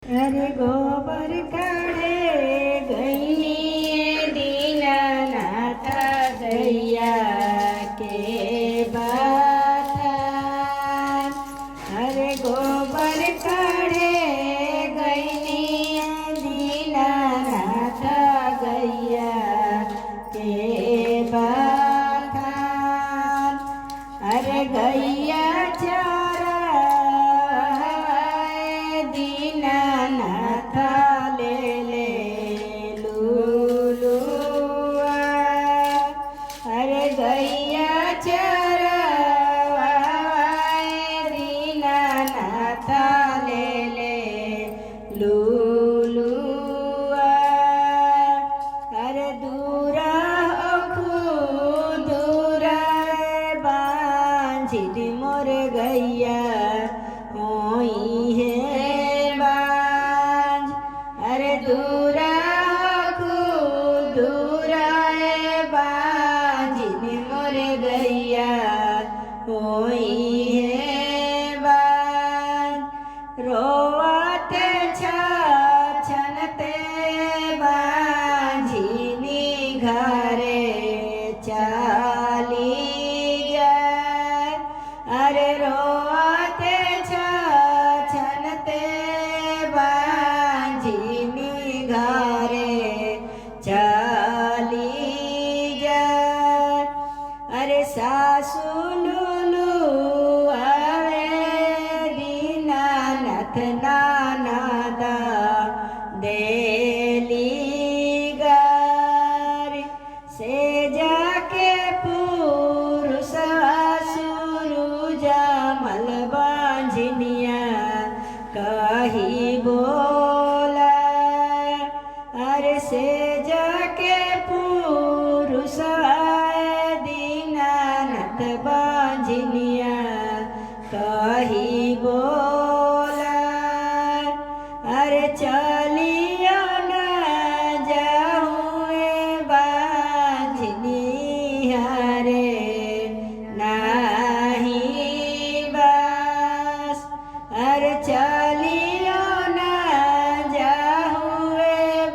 अरे गोबर काढे गईनी दीनानाथ गैया के बाथान। अरे गोबर काढे गईनी दीनानाथ गैया के बाथान। अरे गैया दीनानाथ ले ले लूलुआ। अरे गैया चरवाए दीनानाथ ले ले लूलुआ। अरे दूरा दूरा बांझिल मोर गैया होई है बांझ। अरे दूरा बांझिल मोर गैया होई है बांझ। रोवते छनते बांझिनी घरे चाली जाए। अरे रोवते छनते बांझिनी घरे चाली जाए। अरे सासू लूलू आवे दीनानाथ नानादा देली गार। से जाके पुरुष सुरुजा मल बांझनिया कही बोला। अरे से जाके पुरुष दीनानाथ बांझनिया कही बोला। अरे चलियो न जाऊँ बांझनी हरे नाही बस। अरे चलियो न जाऊँ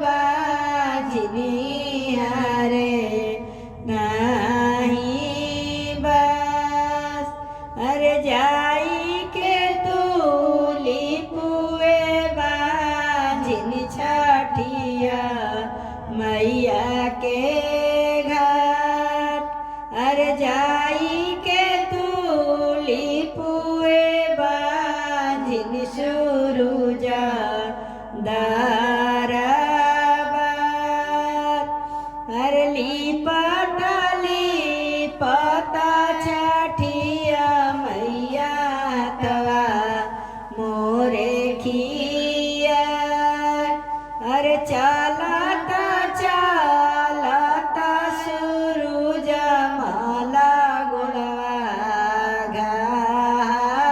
बांझनी हरे नाही बस। अरे जाई के तूली पुए बांझनी छठिया मैया के घाट। अरे जाई के तूली पुए बांझनी सुरुजा दाराबार। अरे लिपटा छठिया मैया तवा मोरे खिया। अरे चालता सुरुजा माला गुड़वा घारा।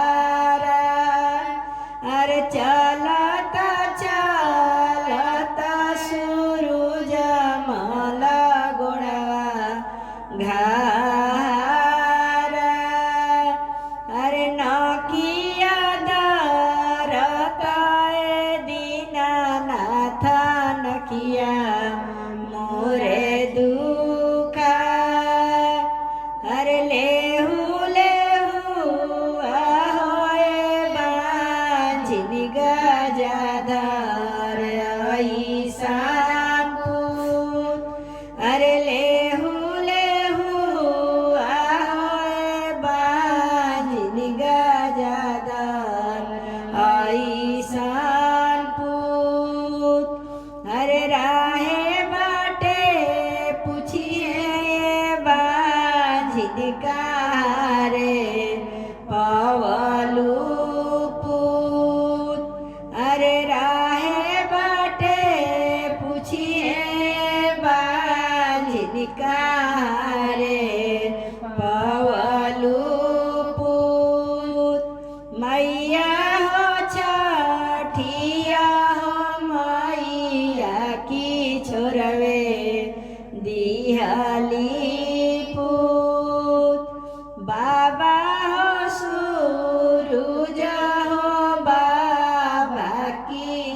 अरे चालता सुरुजा माला गुड़वा घारा। अरे नकिया दारताए दीनानाथ नकिया मोरे दुखा। अरे लेहू ahoए बांझिनी गजाधार ऐसापुत। अरे लेहू ahoए बांझिनी गजाधार ऐसापुत। अरे राहे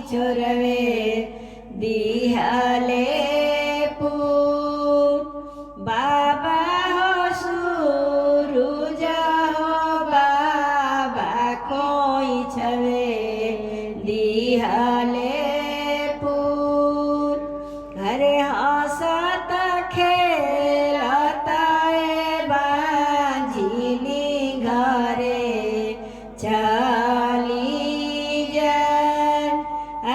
छोरवे दिहले पूत बाबा हो सूरुज हो बाबा कोई छवे दिहले पूत अरे हंसत खेलता बांझिनी घरे चली जाए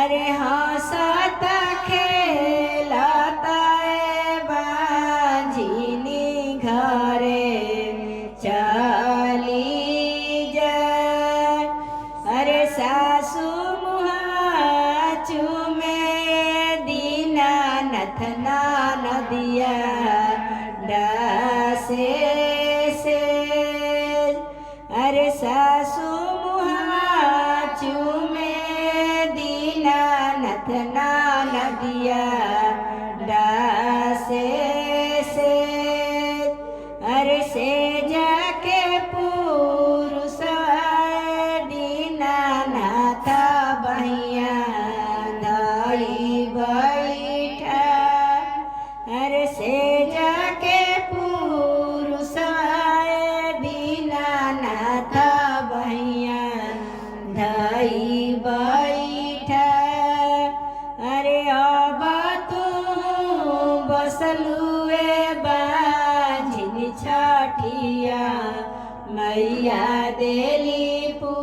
अरे हंसत खेलता बांझिनी घरे चली जाए अरे सासू मुहा चूमे दीनानाथ ना नदिया डासे से अरे सासू मुहा चूमे दीनानाथ ना नदिया डासे से अरे से जाके पुरुष दीनानाथ बहिया धई बैठा अरे से जाके पुरुष दीनानाथ बहिया धई बैठा अरे अब तू बसलुए बांझिन छठिया मैया देली पू